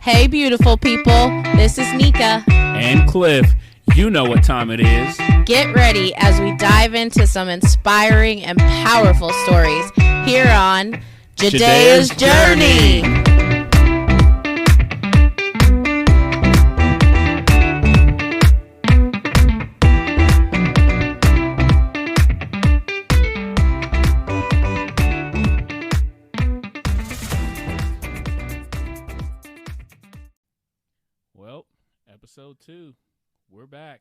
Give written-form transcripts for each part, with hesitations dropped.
Hey, beautiful people. This is Nika. And Cliff. You know what time it is. Get ready as we dive into some inspiring and powerful stories here on Jadea's Journey. Well, episode 2. We're back.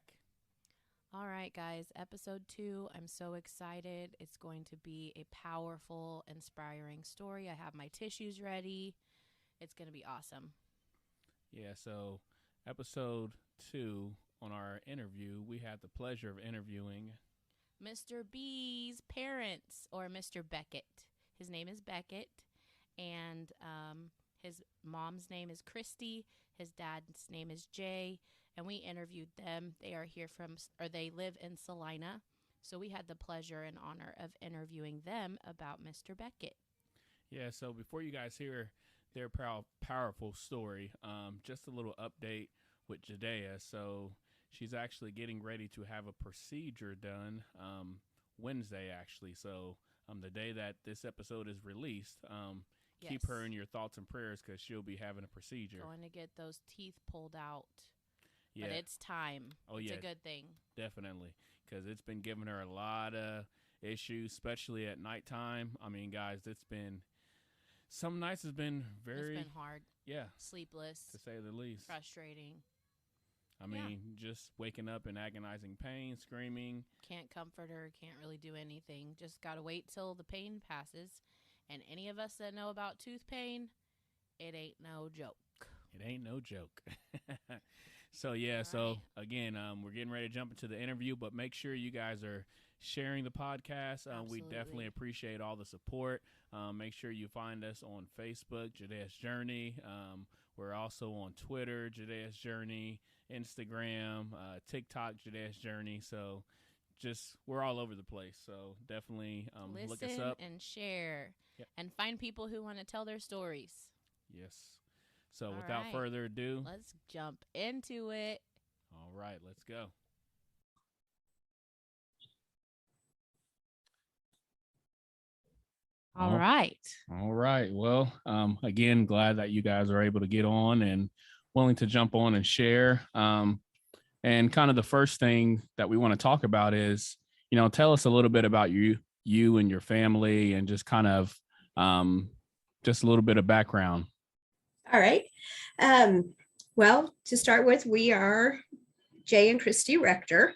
All right, guys, episode 2. I'm so excited. It's going to be a powerful, inspiring story. I have my tissues ready. It's going to be awesome. Yeah, so episode 2 on our interview, we had the pleasure of interviewing Mr. B's parents, or Mr. Beckett. His name is Beckett, and his mom's name is Christy. His dad's name is Jay. And we interviewed them. They they live in Salina. So we had the pleasure and honor of interviewing them about Mr. Beckett. Yeah, so before you guys hear their powerful story, just a little update with Jadea. So she's actually getting ready to have a procedure done Wednesday, actually. So the day that this episode is released, keep her in your thoughts and prayers because she'll be having a procedure. Going to get those teeth pulled out. Yeah. But it's time. It's a good thing. Definitely, because it's been giving her a lot of issues, especially at nighttime. I mean, guys, some nights has been very... It's been hard. Yeah. Sleepless. To say the least. Frustrating. I mean, just waking up in agonizing pain, screaming. Can't comfort her, can't really do anything. Just got to wait till the pain passes. And any of us that know about tooth pain, it ain't no joke. It ain't no joke. So, yeah, again, we're getting ready to jump into the interview, but make sure you guys are sharing the podcast. We definitely appreciate all the support. Make sure you find us on Facebook, Jadea's Journey. We're also on Twitter, Jadea's Journey, Instagram, TikTok, Jadea's Journey. So, we're all over the place. So, definitely look us up. And share. Yep. And find people who want to tell their stories. Yes. So without further ado, let's jump into it. All right, let's go. All right. Well, again, glad that you guys are able to get on and willing to jump on and share. And kind of the first thing that we want to talk about is, tell us a little bit about you and your family, and just kind of just a little bit of background. All right. Well, to start with, we are Jay and Christy Rector.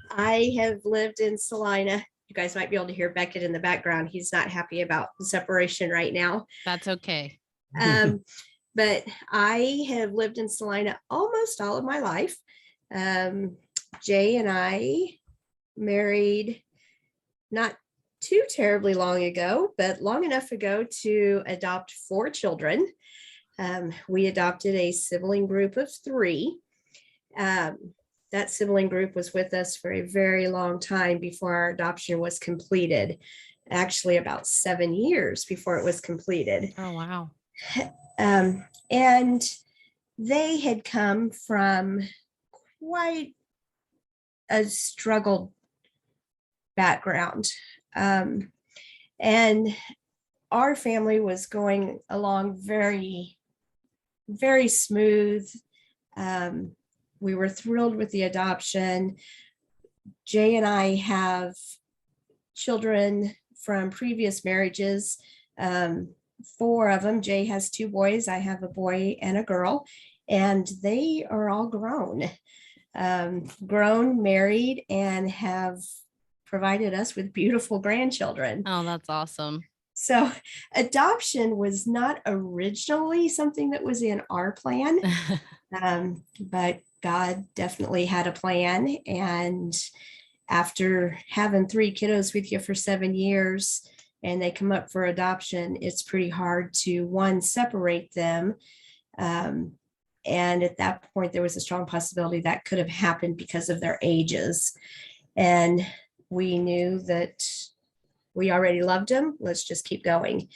I have lived in Salina. You guys might be able to hear Beckett in the background. He's not happy about the separation right now. That's okay. But I have lived in Salina almost all of my life. Jay and I married not too terribly long ago, but long enough ago to adopt 4 children. We adopted a sibling group of 3. That sibling group was with us for a very long time before our adoption was completed. Actually, about 7 years before it was completed. Oh, wow. And they had come from quite a struggled background. And our family was going along very, very smooth. We were thrilled with the adoption. Jay and I have children from previous marriages, 4 of them. Jay has 2 boys. I have a boy and a girl, and they are all grown, married, and have provided us with beautiful grandchildren. Oh, that's awesome. So adoption was not originally something that was in our plan, but God definitely had a plan. And after having 3 kiddos with you for 7 years and they come up for adoption, it's pretty hard to, one, separate them. And at that point, there was a strong possibility that could have happened because of their ages. And we knew that we already loved him. Let's just keep going.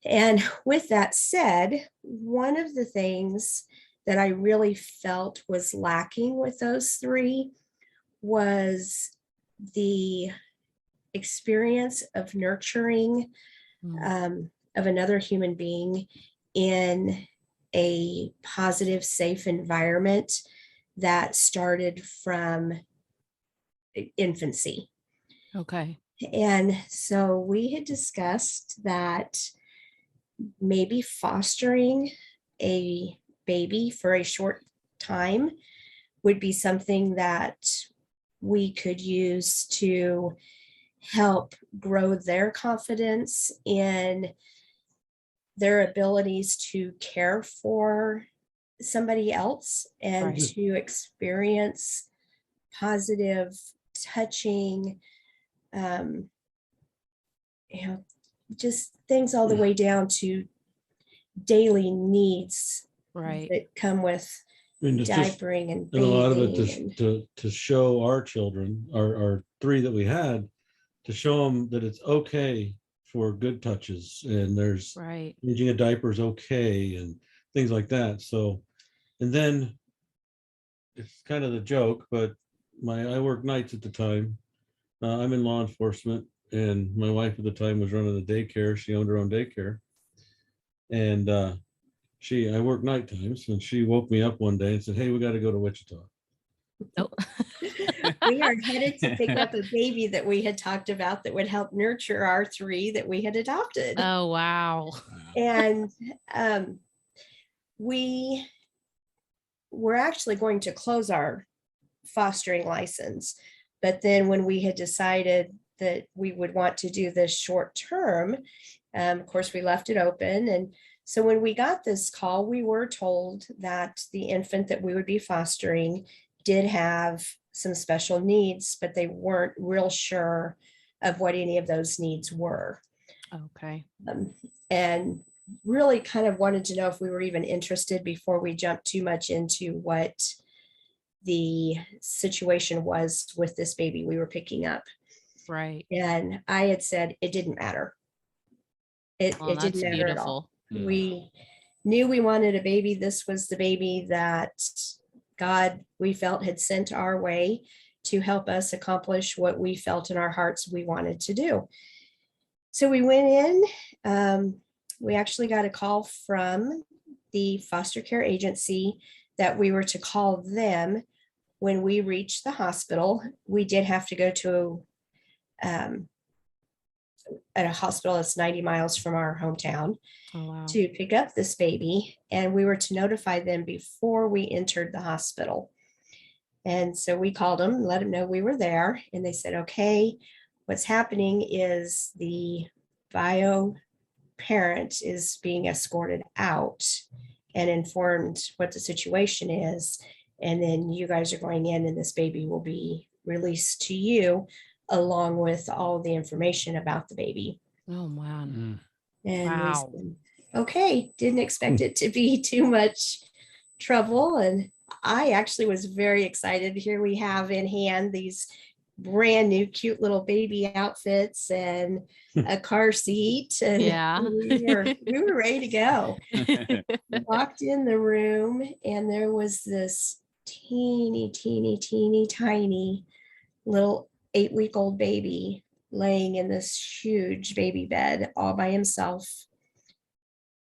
And with that said, one of the things that I really felt was lacking with those three was the experience of nurturing of another human being in a positive, safe environment that started from infancy. Okay. And so we had discussed that maybe fostering a baby for a short time would be something that we could use to help grow their confidence in their abilities to care for somebody else and Right. to experience positive touching, just things all the way down to daily needs Right. that come with diapering and a lot of it bathing to show our children, our three that we had, to show them that it's okay for good touches, and there's Right. changing a diaper is okay, and things like that. So, and then it's kind of the joke, but I worked nights at the time. I'm in law enforcement, and my wife at the time was running the daycare. She owned her own daycare, and I worked night times, and she woke me up one day and said, "Hey, we got to go to Wichita." Oh. We are headed to pick up a baby that we had talked about that would help nurture our three that we had adopted. Oh, wow. And we were actually going to close our fostering license. But then when we had decided that we would want to do this short term, of course, we left it open. And so when we got this call, we were told that the infant that we would be fostering did have some special needs, but they weren't real sure of what any of those needs were. Okay. And really kind of wanted to know if we were even interested before we jumped too much into what the situation was with this baby we were picking up. Right. And I had said it didn't matter. It didn't matter beautiful. at all. We knew we wanted a baby. This was the baby that God, we felt, had sent our way to help us accomplish what we felt in our hearts we wanted to do. So we went in. We actually got a call from the foster care agency that we were to call them when we reached the hospital. We did have to go to at a hospital that's 90 miles from our hometown. Oh, wow. To pick up this baby, and we were to notify them before we entered the hospital. And so we called them, let them know we were there, and they said, okay, what's happening is the bio parent is being escorted out and informed what the situation is, and then you guys are going in and this baby will be released to you along with all the information about the baby. Oh, man. And wow. we said, okay, didn't expect it to be too much trouble. And I actually was very excited. Here we have in hand these brand new cute little baby outfits and a car seat. And Yeah. we were ready to go. We walked in the room and there was this teeny tiny little 8-week-old baby laying in this huge baby bed all by himself.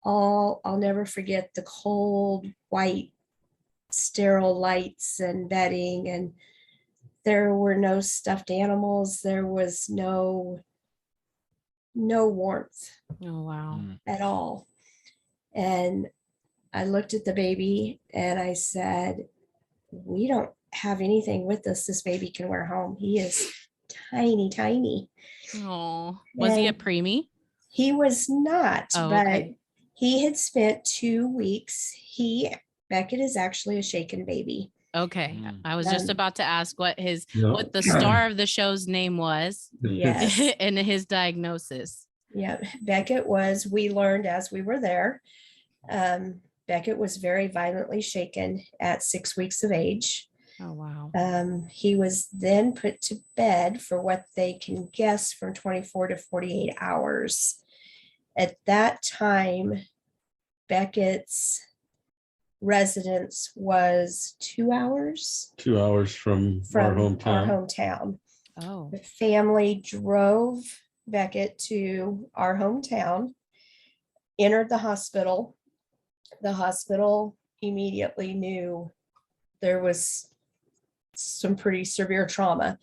I'll never forget the cold white sterile lights and bedding, and there were no stuffed animals. There was no warmth. Oh, wow. At all. And I looked at the baby and I said, we don't have anything with us this baby can wear home. He is tiny. Oh, was he a preemie? He was not, but okay. he had spent 2 weeks. Beckett is actually a shaken baby. Okay. I was just about to ask what the star of the show's name was. Yes. And his diagnosis. Yeah. Beckett was, we learned as we were there, Beckett was very violently shaken at 6 weeks of age. Oh, wow. He was then put to bed for what they can guess from 24 to 48 hours. At that time, Beckett's residence was 2 hours 2 hours from our hometown. hometown. Oh. The family drove Beckett to our hometown, entered the hospital. The hospital immediately knew there was some pretty severe trauma.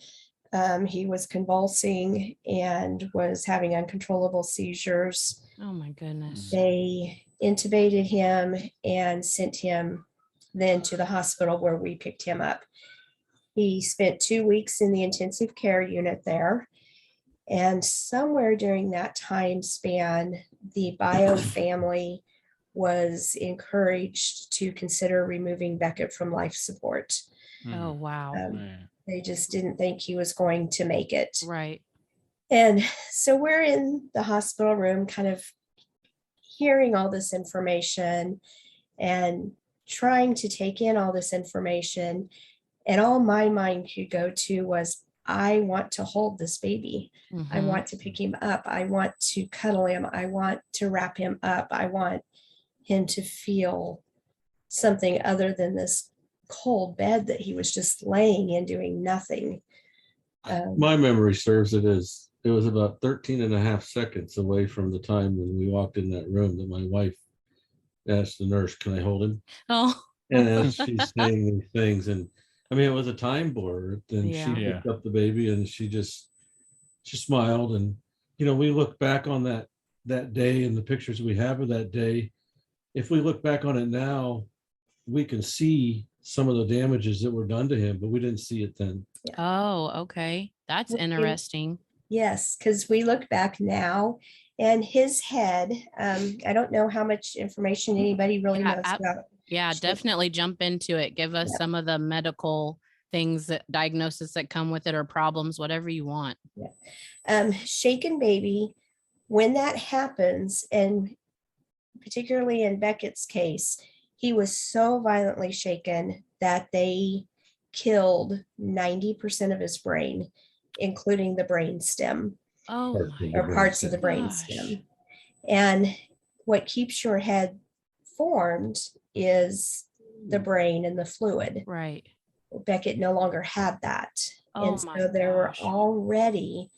He was convulsing and was having uncontrollable seizures. Oh my goodness. They intubated him and sent him then to the hospital where we picked him up. He spent 2 weeks in the intensive care unit there. And somewhere during that time span, the Bio family was encouraged to consider removing Beckett from life support. Oh, wow. They just didn't think he was going to make it. Right. And so we're in the hospital room kind of hearing all this information and trying to take in all this information. And all my mind could go to was, I want to hold this baby. I want to pick him up. I want to cuddle him. I want to wrap him up. I want him to feel something other than this cold bed that he was just laying in doing nothing. My memory serves it as it was about 13 and a half seconds away from the time when we walked in that room that my wife asked the nurse, can I hold him? Oh. And as she's saying these things, and I mean, it was a time blur, and she picked up the baby and she smiled. And, you know, we look back on that day and the pictures we have of that day. If we look back on it now, we can see some of the damages that were done to him, but we didn't see it then. Oh, okay. That's interesting. Yes, because we look back now and his head, I don't know how much information anybody really knows about. Yeah, definitely jump into it. Give us some of the medical things, that diagnosis that come with it, or problems, whatever you want. Shaken baby, when that happens, and particularly in Beckett's case, he was so violently shaken that they killed 90% of his brain, including the brain stem. Oh, or parts of the brain stem. And what keeps your head formed is the brain and the fluid. Right. Beckett no longer had that. And so there were already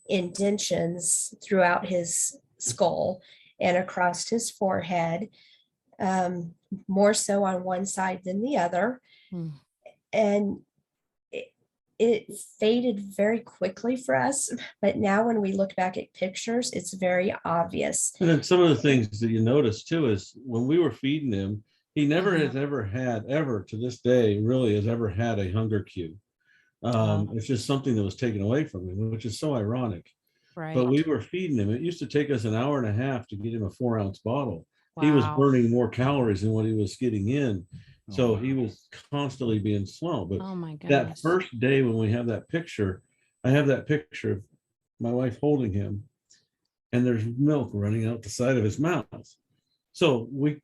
indentions throughout his skull and across his forehead, more so on one side than the other. And it faded very quickly for us, but now when we look back at pictures, it's very obvious. And then some of the things that you notice too is when we were feeding him, he never has ever to this day really has ever had a hunger cue. It's just something that was taken away from him, which is so ironic. Right. But we were feeding him. It used to take us an hour and a half to get him a 4-ounce bottle. He was burning more calories than what he was getting in. So he was constantly being slow. But that first day when we have that picture, I have that picture of my wife holding him, and there's milk running out the side of his mouth. So we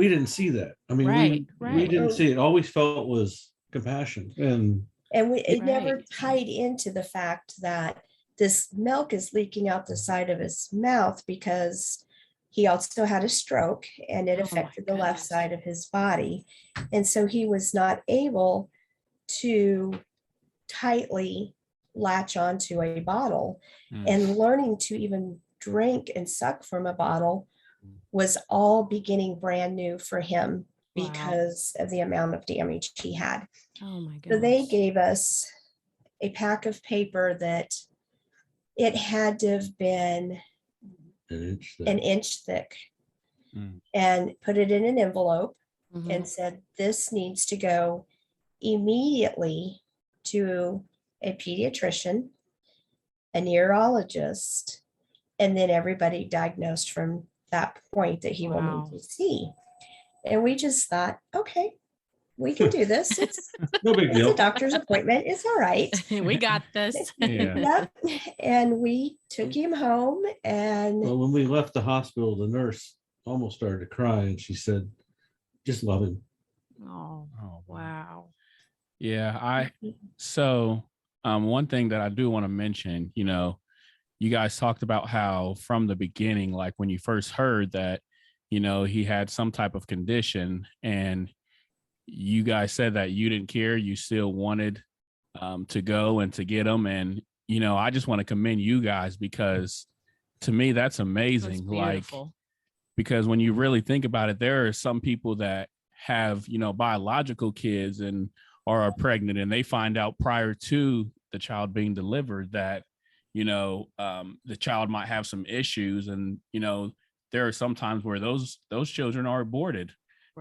didn't see that. I mean, we didn't see it. All we felt was compassion. And it never tied into the fact that this milk is leaking out the side of his mouth because he also had a stroke and it affected the left side of his body. And so he was not able to tightly latch onto a bottle. And learning to even drink and suck from a bottle was all beginning brand new for him because of the amount of damage he had. Oh my goodness. So they gave us a pack of paper that it had to have been an inch thick and put it in an envelope and said, this needs to go immediately to a pediatrician, a neurologist, and then everybody diagnosed from that point that he will need to see. And we just thought, okay, we can do this. It's no big deal. It's a doctor's appointment. It's all right. We got this. Yep. And we took him home. And when we left the hospital, the nurse almost started to cry, and she said, just love him. Oh, wow. Yeah. So one thing that I do want to mention, you know, you guys talked about how from the beginning, like when you first heard that, he had some type of condition, and you guys said that you didn't care, you still wanted to go and to get him. And, I just want to commend you guys, because to me, that's amazing. Like, because when you really think about it, there are some people that have, biological kids and are pregnant, and they find out prior to the child being delivered that, the child might have some issues. And, there are some times where those children are aborted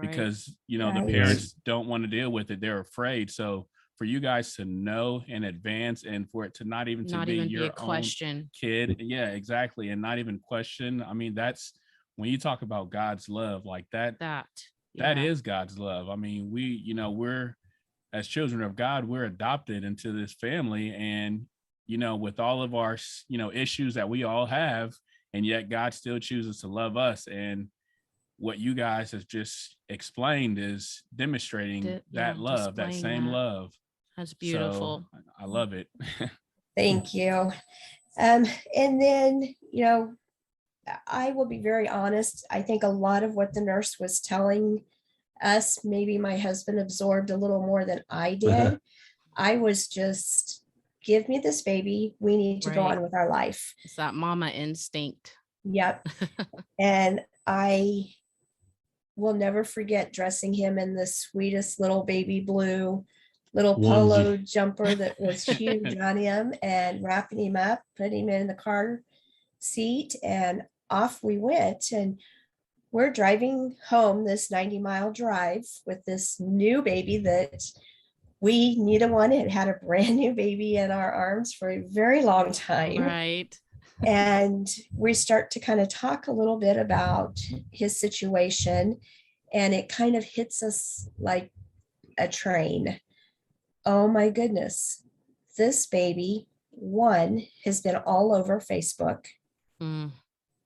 because, the parents don't want to deal with it. They're afraid. So for you guys to know in advance, and for it to not even be your own kid. Yeah, exactly. And not even question. I mean, that's when you talk about God's love like that, that is God's love. I mean, we're, as children of God, we're adopted into this family. And, with all of our, issues that we all have, and yet God still chooses to love us. And what you guys have just explained is demonstrating that love, that same love. That's beautiful. So, I love it. Thank you. And then, I will be very honest. I think a lot of what the nurse was telling us, maybe my husband absorbed a little more than I did. I was just, give me this baby. We need to go on with our life. It's that mama instinct. Yep. And I will never forget dressing him in the sweetest little baby blue little polo jumper that was huge on him, and wrapping him up, putting him in the car seat, and off we went. And we're driving home this 90-mile drive with this new baby that we neither one had a brand new baby in our arms for a very long time. Right. And we start to kind of talk a little bit about his situation, and it kind of hits us like a train. Oh my goodness. This baby, one, has been all over Facebook.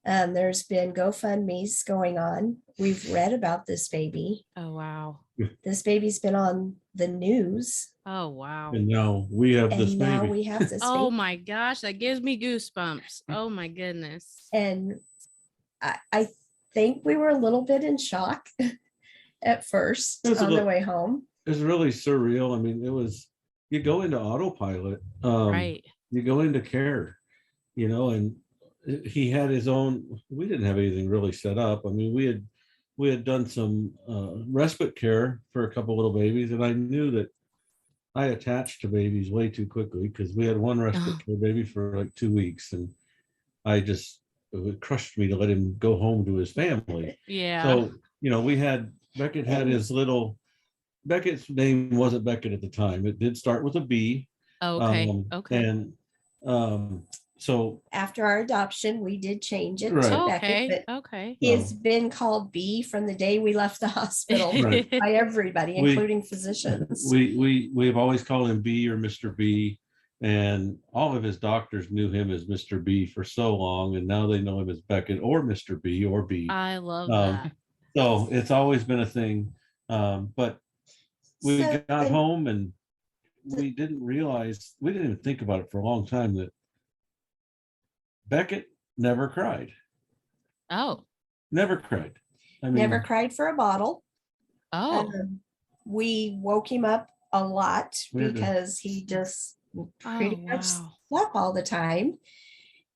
There's been GoFundMe's going on. We've read about this baby. Oh, wow. This baby's been on the news. Oh, wow. And now we have this baby. Oh my gosh, that gives me goosebumps. Oh my goodness. And I think we were a little bit in shock at first on the way home. It's really surreal. I mean, you go into autopilot, you go into care, and he had his own, we didn't have anything really set up. I mean, we had done some respite care for a couple little babies, and I knew that I attached to babies way too quickly, because we had one respite care baby for like 2 weeks, and it crushed me to let him go home to his family. Yeah. So, Beckett had his little, Beckett's name wasn't Beckett at the time. It did start with a B. Okay. And so after our adoption, we did change it to Beckett. Okay. He's been called B from the day we left the hospital by everybody, including physicians. We've always called him B or Mr. B, and all of his doctors knew him as Mr. B for so long, and now they know him as Beckett or Mr. B or B. I love that. So it's always been a thing. But we got home, and we didn't even think about it for a long time, that Beckett never cried. Oh. Never cried. I mean, never cried for a bottle. Oh. We woke him up a lot because he just pretty much slept all the time.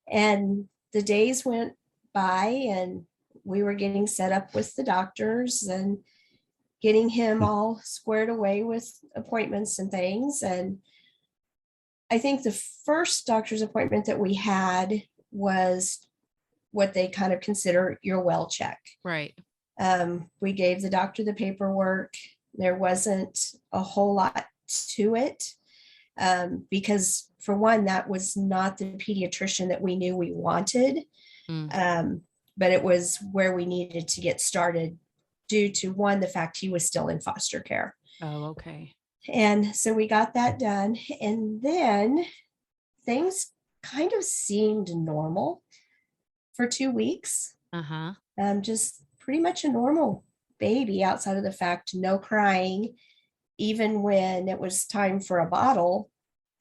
And the days went by, and we were getting set up with the doctors and getting him all squared away with appointments and things. And I think the first doctor's appointment that we had was what they kind of consider your well check. Right. We gave the doctor the paperwork. There wasn't a whole lot to it, because for one, that was not the pediatrician that we knew we wanted. But it was where we needed to get started, due to one, the fact he was still in foster care. Oh, okay. And so we got that done. And then things kind of seemed normal for 2 weeks. Just pretty much a normal baby, outside of the fact, no crying. Even when it was time for a bottle,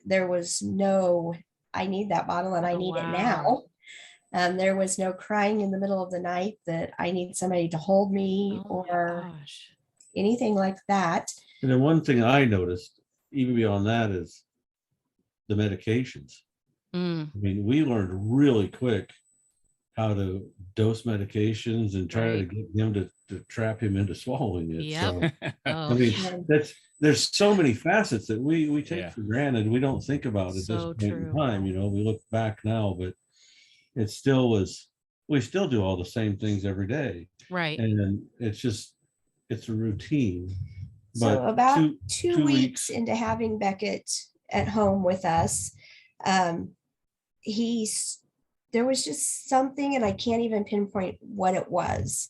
there was no I need that bottle and I need it wow. now. There was no crying in the middle of the night that I need somebody to hold me Oh my or gosh. anything like that. And then one thing I noticed, even beyond that, is the medications. Mm, I mean, we learned really quick how to dose medications and try to right. get him to trap him into swallowing it. Yep. So I Oh, mean, there's so many facets that we take Yeah. for granted. We don't think about at this so point in true. time. You know, we look back now, but it still was. We still do all the same things every day, Right. and it's a routine. So But about two 2 weeks weeks, into having Beckett at home with us, um, he's there was just something, and I can't even pinpoint what it was,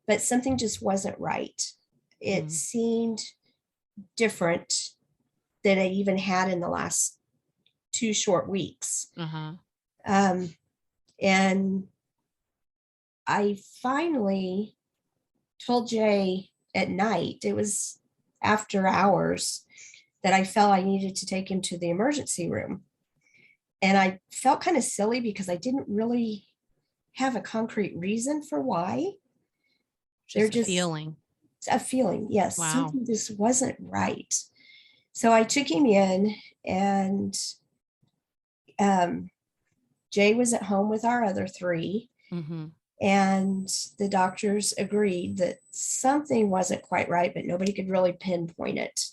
but something just wasn't right. It Mm. seemed different than I even had in the last 2 short weeks. Uh-huh. Um, and I finally told Jay at night, it was after hours, that I felt I needed to take him to the emergency room. And I felt kind of silly because I didn't really have a concrete reason for why. They're Just a feeling. a feeling. Yes, Wow. something just wasn't right. So I took him in, and um, Jay was at home with our other three. Mm-hmm. And the doctors agreed that something wasn't quite right, but nobody could really pinpoint it.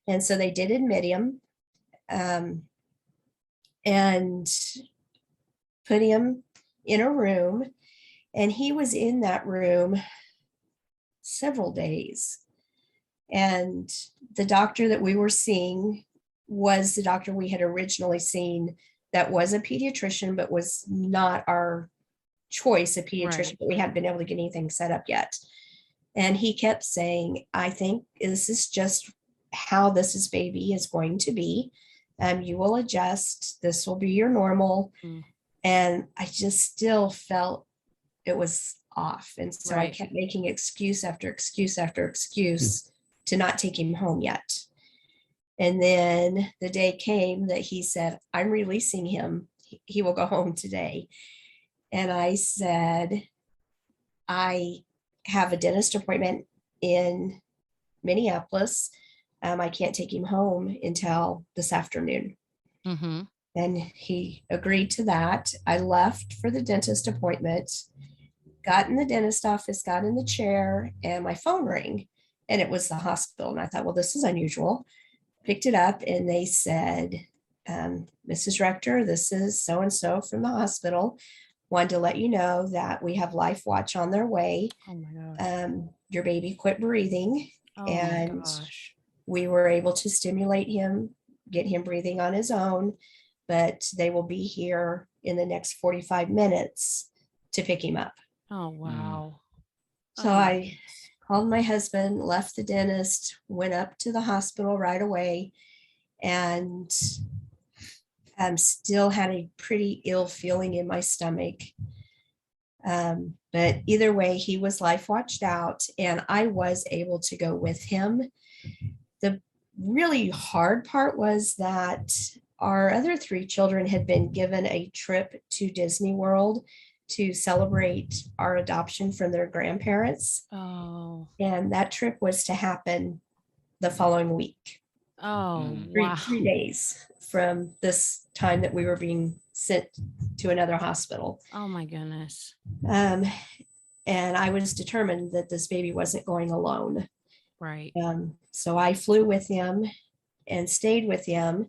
And so they did admit him, and put him in a room. And he was in that room several days. And the doctor that we were seeing was the doctor we had originally seen, that was a pediatrician, but was not our choice, a pediatrician, Right. but we hadn't been able to get anything set up yet. And he kept saying, I think this is just how this baby is going to be. You will adjust. This will be your normal. Mm. And I just still felt it was off. And so I Right. kept making excuse after excuse after excuse to not take him home yet. And then the day came that he said, I'm releasing him. He will go home today. And I said, I have a dentist appointment in Minneapolis. I can't take him home until this afternoon. Mm-hmm. And he agreed to that. I left for the dentist appointment, got in the dentist office, got in the chair, and my phone rang. And it was the hospital. And I thought, well, this is unusual. Picked it up, and they said, Mrs. Rector, this is so and so from the hospital. Wanted to let you know that we have Life Watch on their way. Oh my gosh. Your baby quit breathing, Oh and my gosh. we were able to stimulate him, get him breathing on his own, but they will be here in the next 45 minutes to pick him up. Oh wow. So Oh. I called my husband, left the dentist, went up to the hospital right away, and still had a pretty ill feeling in my stomach. But either way, he was life watched out, and I was able to go with him. The really hard part was that our other three children had been given a trip to Disney World to celebrate our adoption from their grandparents. Oh. And that trip was to happen the following week. Oh Three wow. days from this time that we were being sent to another hospital. Oh my goodness. And I was determined that this baby wasn't going alone. Right. So I flew with him and stayed with him.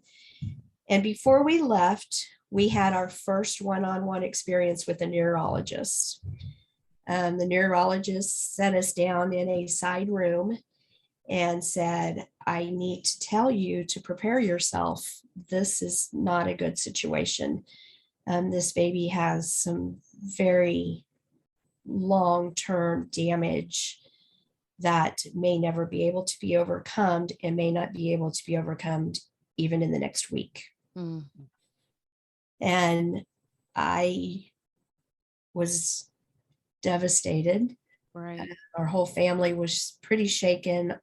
And before we left, we had our first one-on-one experience with a neurologist. The neurologist set us down in a side room and said, I need to tell you to prepare yourself. This is not a good situation. This baby has some very long-term damage that may never be able to be overcome, and may not be able to be overcome even in the next week. Mm. And I was devastated. Right. Our whole family was pretty shaken,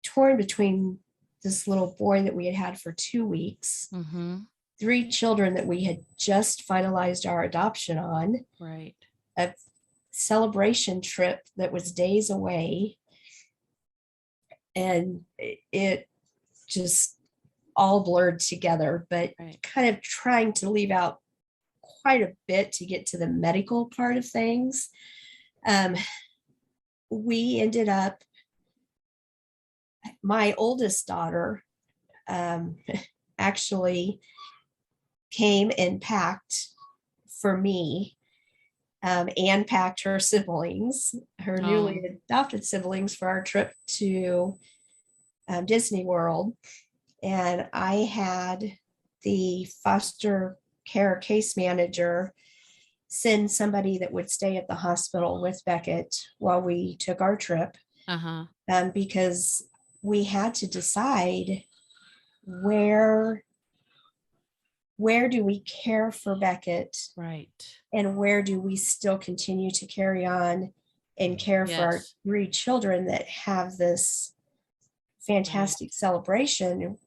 torn between this little boy that we had had for 2 weeks, Mm-hmm. 3 children that we had just finalized our adoption on, Right. a celebration trip that was days away, and it just all blurred together, but Right. kind of trying to leave out quite a bit to get to the medical part of things. We ended up, my oldest daughter actually came and packed for me, and packed her siblings, her newly adopted siblings, for our trip to Disney World. And I had the foster care case manager send somebody that would stay at the hospital with Beckett while we took our trip, because we had to decide where do we care for Beckett, Right. and where do we still continue to carry on and care for our 3 children that have this fantastic celebration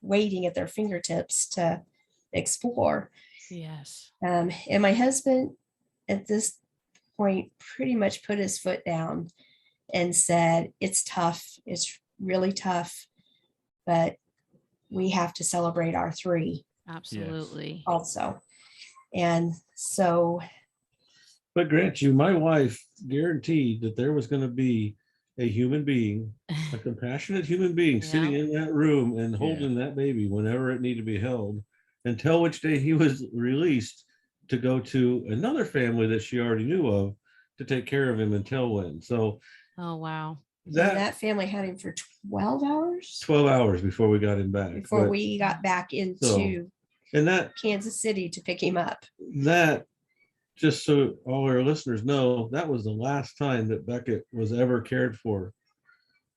waiting at their fingertips to explore. Yes. And my husband at this point pretty much put his foot down and said, it's tough. It's really tough, but we have to celebrate our 3. Absolutely. Also. And so. But grant you, my wife guaranteed that there was going to be a human being, a compassionate human being sitting in that room and holding that baby whenever it needed to be held, until which day he was released to go to another family that she already knew of to take care of him until when. So, oh, wow. That family had him for 12 hours. 12 hours before we got him back. Before we got back into Kansas City to pick him up. That, just so all our listeners know, that was the last time that Beckett was ever cared for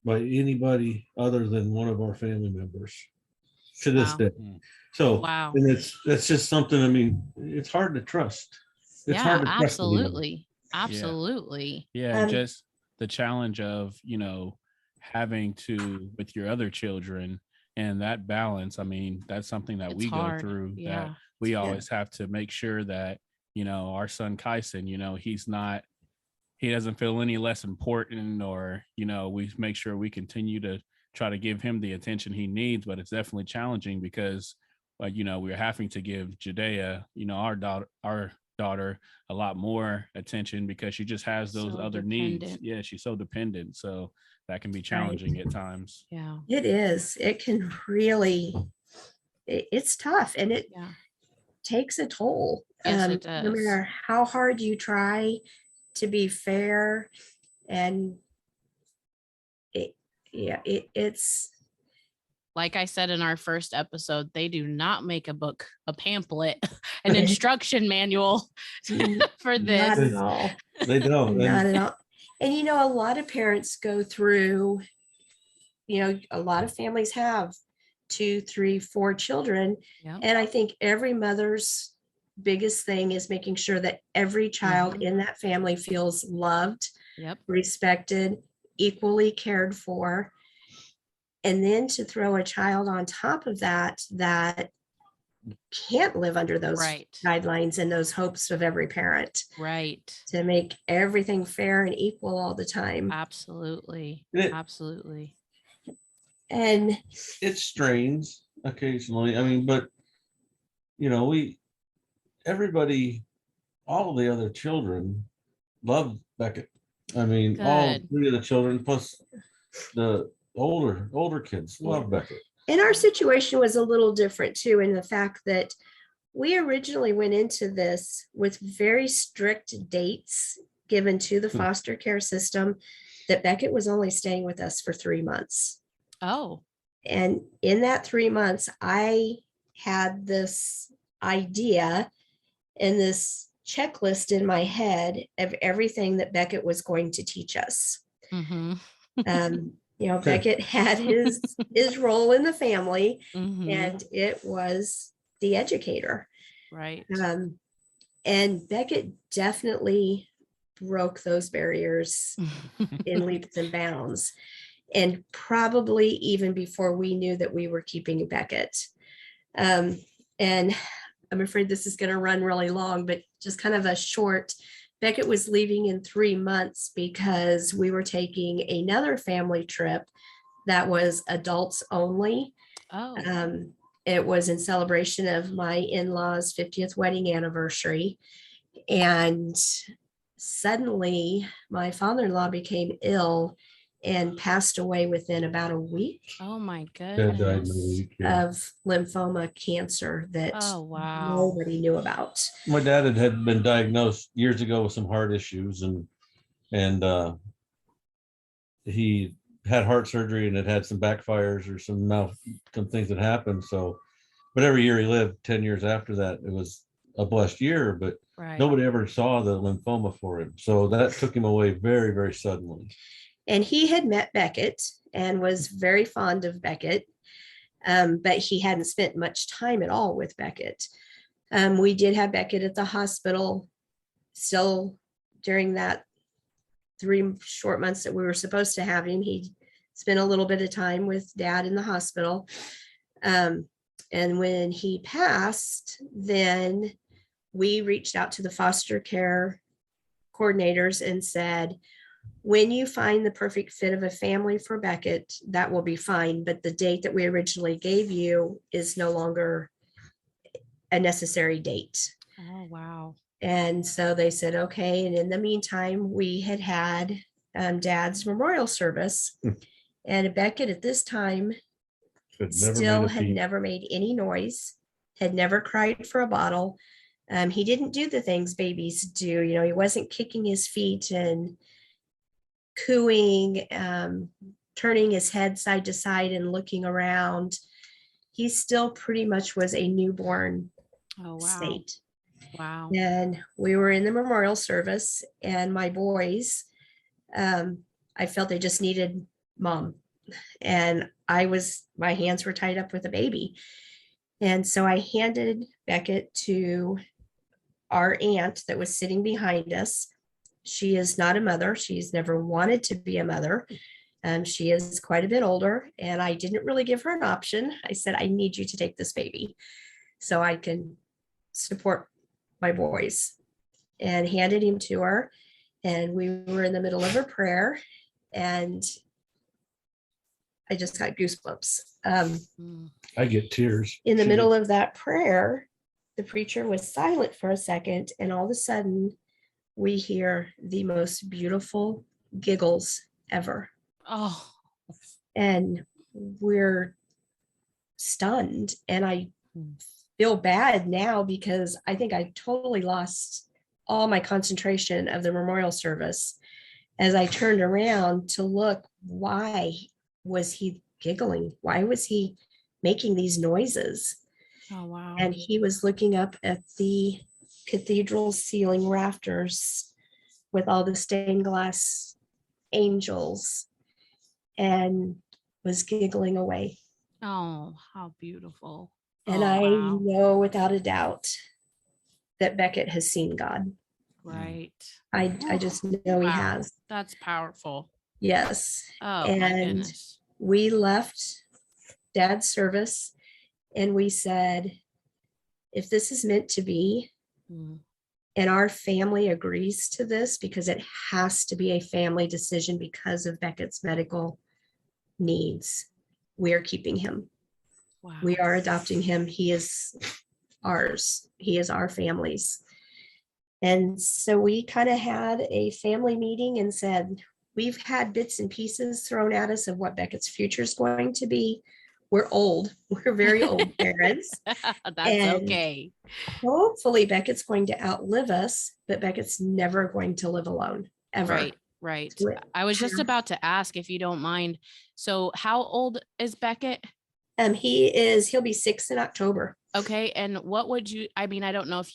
by anybody other than one of our family members to this day. So, and that's just something, I mean, it's hard to trust. It's hard to trust. Absolutely. Yeah. Just the challenge of, having to, with your other children, and that balance. I mean, that's something that we go through, that we always have to make sure that, our son Kyson, he doesn't feel any less important, or, we make sure we continue to try to give him the attention he needs. But it's definitely challenging because, we're having to give Jadea, our daughter a lot more attention because she just has those other needs. Yeah, she's so dependent. So that can be challenging at times. Yeah, it is. It can really, it's tough, and it takes a toll. Yes, it does. No matter how hard you try to be fair, and it's like I said in our first episode, they do not make a book, a pamphlet, an instruction manual for this. Not at all. They don't. Not at all. And a lot of parents go through, a lot of families have 2, 3, 4 children. And I think every mother's biggest thing is making sure that every child in that family feels loved, respected, equally cared for. And then to throw a child on top of that can't live under those guidelines and those hopes of every parent. Right. To make everything fair and equal all the time. Absolutely. Absolutely. And it strains occasionally. I mean, but everybody, all of the other children love Beckett. I mean, all 3 of the children plus the older kids love Beckett. And our situation was a little different too, in the fact that we originally went into this with very strict dates given to the foster care system, that Beckett was only staying with us for 3 months. Oh. And in that 3 months, I had this idea and this checklist in my head of everything that Beckett was going to teach us. Beckett had his role in the family, and it was the educator. Right. And Beckett definitely broke those barriers in leaps and bounds. and probably even before we knew that we were keeping Beckett. And I'm afraid this is going to run really long, but just kind of a short. Beckett was leaving in 3 months because we were taking another family trip that was adults only. Oh. It was in celebration of my in-laws' 50th wedding anniversary. And suddenly my father-in-law became ill and passed away within about a week. Oh my Dad died in a goodness. week. Yeah. Of lymphoma cancer that Oh wow. nobody knew about. My dad had been diagnosed years ago with some heart issues, and he had heart surgery and it had some backfires or some things that happened. So, but every year he lived 10 years after that, it was a blessed year, but Right. nobody ever saw the lymphoma for him. So that took him away very, very suddenly. And he had met Beckett and was very fond of Beckett, but he hadn't spent much time at all with Beckett. We did have Beckett at the hospital still during that 3 short months that we were supposed to have him. He spent a little bit of time with Dad in the hospital. And when he passed, then we reached out to the foster care coordinators and said, when you find the perfect fit of a family for Beckett, that will be fine. But the date that we originally gave you is no longer a necessary date. Oh wow. And so they said, okay. And in the meantime, we had Dad's memorial service. And Beckett at this time still had never made any noise, had never cried for a bottle. He didn't do the things babies do. He wasn't kicking his feet and cooing, turning his head side to side and looking around. He still pretty much was a newborn state. Wow. And we were in the memorial service, and my boys, I felt they just needed mom. And my hands were tied up with a baby. And so I handed Beckett to our aunt that was sitting behind us. She is not a mother. She's never wanted to be a mother. She is quite a bit older, and I didn't really give her an option. I said, I need you to take this baby so I can support my boys, and handed him to her. And we were in the middle of a prayer, and I just got goosebumps. I get tears. In the middle of that prayer, the preacher was silent for a second, and all of a sudden we hear the most beautiful giggles ever. Oh. And we're stunned. And I feel bad now because I think I totally lost all my concentration of the memorial service as I turned around to look. Why was he giggling? Why was he making these noises? Oh wow. And he was looking up at the cathedral ceiling rafters with all the stained glass angels and was giggling away. Oh, how beautiful. And I know without a doubt that Beckett has seen God. Right. I just know he has. That's powerful. Yes. Oh, and my goodness. We left Dad's service and we said, if this is meant to be, and our family agrees to this, because it has to be a family decision because of Beckett's medical needs, we are keeping him. Wow. We are adopting him. He is ours. He is our family's. And so we kind of had a family meeting and said, we've had bits and pieces thrown at us of what Beckett's future is going to be. We're old. We're very old parents. That's okay. Hopefully Beckett's going to outlive us, but Beckett's never going to live alone, ever. Right. I was just about to ask, if you don't mind. So how old is Beckett? He'll be 6 in October. Okay. And what would you, I don't know if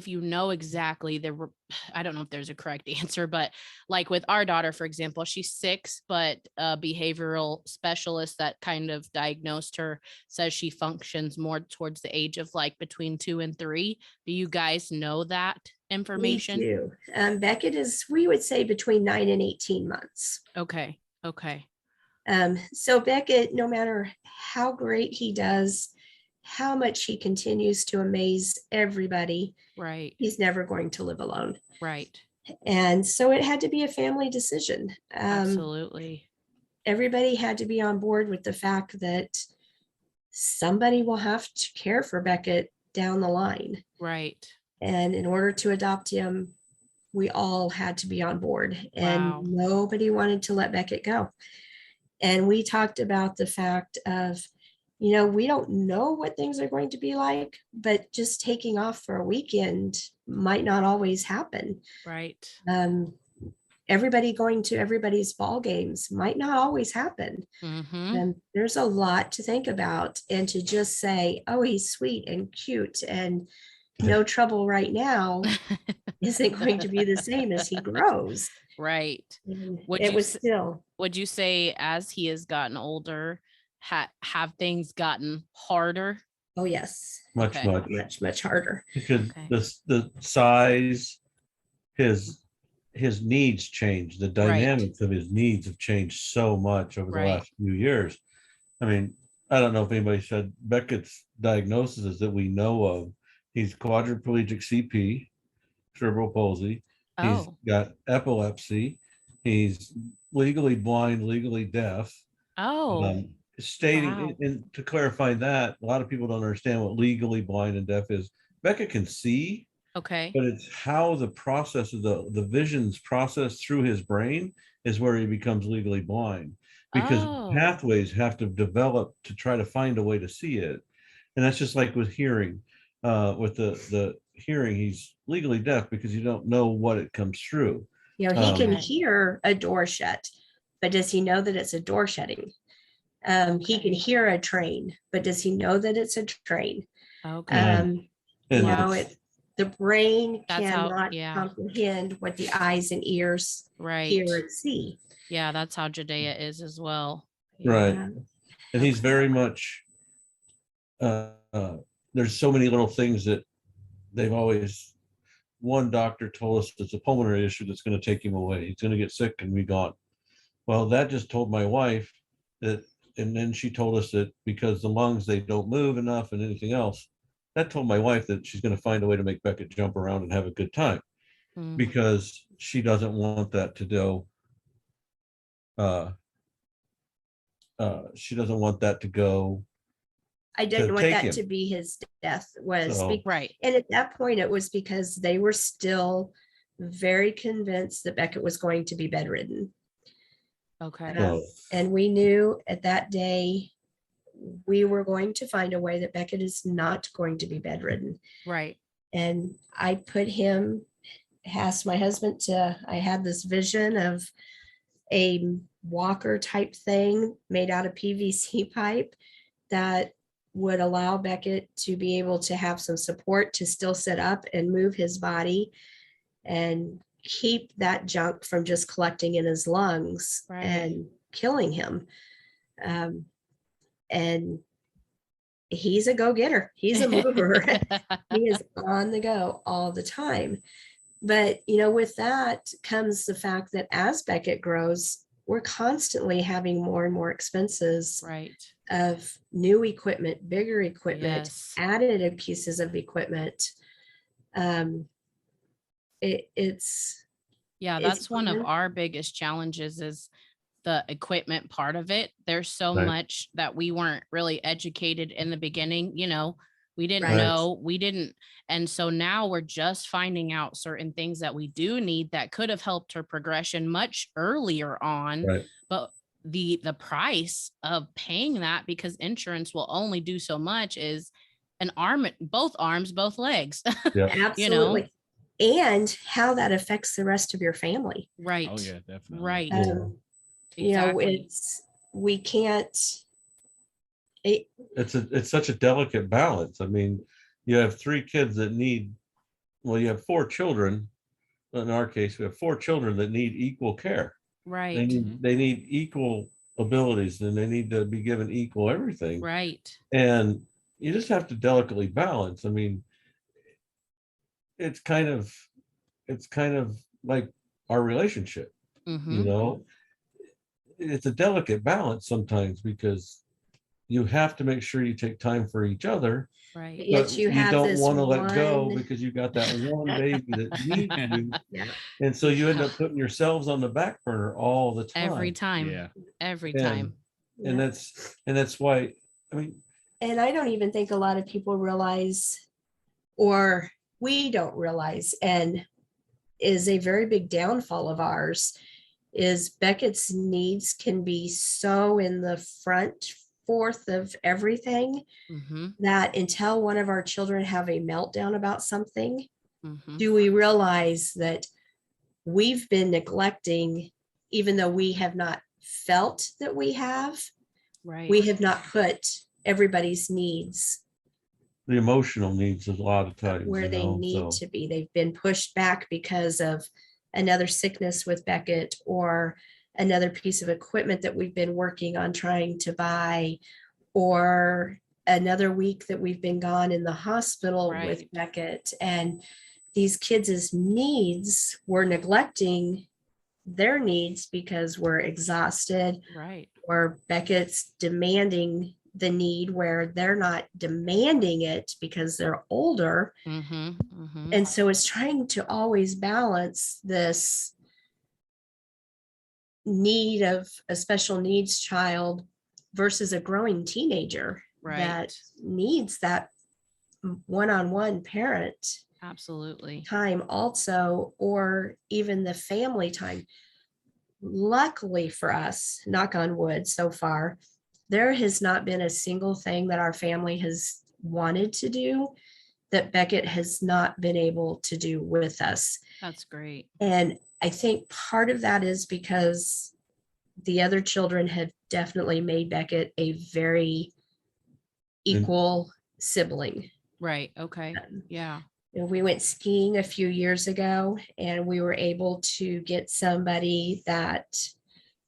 you know exactly I don't know if there's a correct answer, but like with our daughter, for example, she's 6, but a behavioral specialist that kind of diagnosed her says she functions more towards the age of like between 2 and 3. Do you guys know that information? We do. Beckett is, we would say, between 9 and 18 months. Okay. Okay. So Beckett, no matter how great he does, how much he continues to amaze everybody, Right. he's never going to live alone. Right. And so it had to be a family decision. Absolutely. Everybody had to be on board with the fact that somebody will have to care for Beckett down the line. Right. And in order to adopt him, we all had to be on board, and Wow. nobody wanted to let Beckett go. And we talked about the fact of, we don't know what things are going to be like, but just taking off for a weekend might not always happen. Right. Everybody going to everybody's ball games might not always happen. Mm-hmm. And there's a lot to think about. And to just say, oh, he's sweet and cute and no trouble right now isn't going to be the same as he grows. Right. Would you say as he has gotten older, have things gotten harder? Oh, yes. Much harder. Because the size, his needs change. The dynamics of his needs have changed so much over the last few years. I mean, I don't know if anybody said Beckett's diagnosis that we know of. He's quadriplegic CP, cerebral palsy. He's got epilepsy. He's legally blind, legally deaf. Stating, and to clarify that, a lot of people don't understand what legally blind and deaf is. Beckett can see, okay, but it's how the process of the visions process through his brain is where he becomes legally blind, because pathways have to develop to try to find a way to see it. And that's just like with hearing. With the hearing, he's legally deaf because you don't know what it comes through. He can hear a door shut, but does he know that it's a door shutting? He can hear a train, but does he know that it's a train? The brain cannot comprehend what the eyes and ears hear and see. Yeah, that's how Jadea is as well. Right. And he's very much, there's so many little things that one doctor told us it's a pulmonary issue that's going to take him away. He's going to get sick and be gone. Well, that just told my wife that, and then she told us that because the lungs, they don't move enough and anything else, that told my wife that she's going to find a way to make Beckett jump around and have a good time, because she doesn't want that to go. She doesn't want that to go. I didn't want that to be his death. Right. And at that point, it was because they were still very convinced that Beckett was going to be bedridden. Okay. And we knew at that day we were going to find a way that Beckett is not going to be bedridden. Right. And I asked my husband I had this vision of a walker type thing made out of PVC pipe that would allow Beckett to be able to have some support to still sit up and move his body and keep that junk from just collecting in his lungs and killing him. And he's a go-getter. He's a mover. He is on the go all the time. But, with that comes the fact that as Beckett grows, we're constantly having more and more expenses of new equipment, bigger equipment, added pieces of equipment. That's one of our biggest challenges is the equipment part of it. There's so much that we weren't really educated in the beginning. We didn't know, and so now we're just finding out certain things that we do need that could have helped her progression much earlier on. But the price of paying that, because insurance will only do so much, is an arm, both arms, both legs. Absolutely. And how that affects the rest of your family. Right. Oh yeah, definitely. Right. Exactly. We can't. It's such a delicate balance. I mean, you have 3 kids that you have 4 children. In our case, we have 4 children that need equal care. Right. They need equal abilities, and they need to be given equal everything. Right. And you just have to delicately balance. I mean, it's kind of like our relationship. it's a delicate balance sometimes, because you have to make sure you take time for each other, Right. But but yet you you have don't this want to let go one. because you got that one baby that needs you. Yeah. And so you end up putting yourselves on the back burner all the Every time. time. Yeah. Every And, time. and Yeah. that's why, I mean, And I don't even think a lot of people realize, or we don't realize, and is a very big downfall of ours, is Beckett's needs can be so in the front fourth of everything Mm-hmm. that until one of our children have a meltdown about something, Mm-hmm. do we realize that we've been neglecting, even though we have not felt that we have Right. not put everybody's needs the emotional needs a lot of times, where they need to be. They've been pushed back because of another sickness with Beckett, or another piece of equipment that we've been working on trying to buy, or another week that we've been gone in the hospital with Right. Beckett. And these kids' needs, we're neglecting their needs because we're exhausted, Right. or Beckett's demanding the need where they're not demanding it because they're older. Mm-hmm. Mm-hmm. And so it's trying to always balance this need of a special needs child versus a growing teenager Right. that needs that one-on-one parent Absolutely. time also, or even the family time. Luckily for us, knock on wood, so far, there has not been a single thing that our family has wanted to do that Beckett has not been able to do with us. That's great. And I think part of that is because the other children have definitely made Beckett a very equal sibling. Right. Okay. Yeah. We went skiing a few years ago, and we were able to get somebody that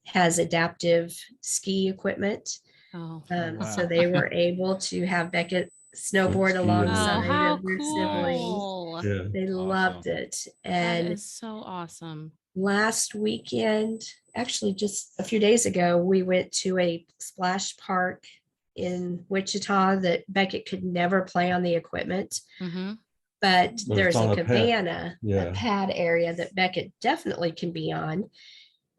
has adaptive ski equipment. Oh. wow. So they were able to have Beckett snowboard Ski alongside Oh, how of their siblings. cool. Yeah. They loved it. That And is so awesome. last weekend, actually just a few days ago, we went to a splash park in Wichita that Beckett could never play on the equipment. Mm-hmm. But it's there's on a a pad. cabana, Yeah. a pad area that Beckett definitely can be on.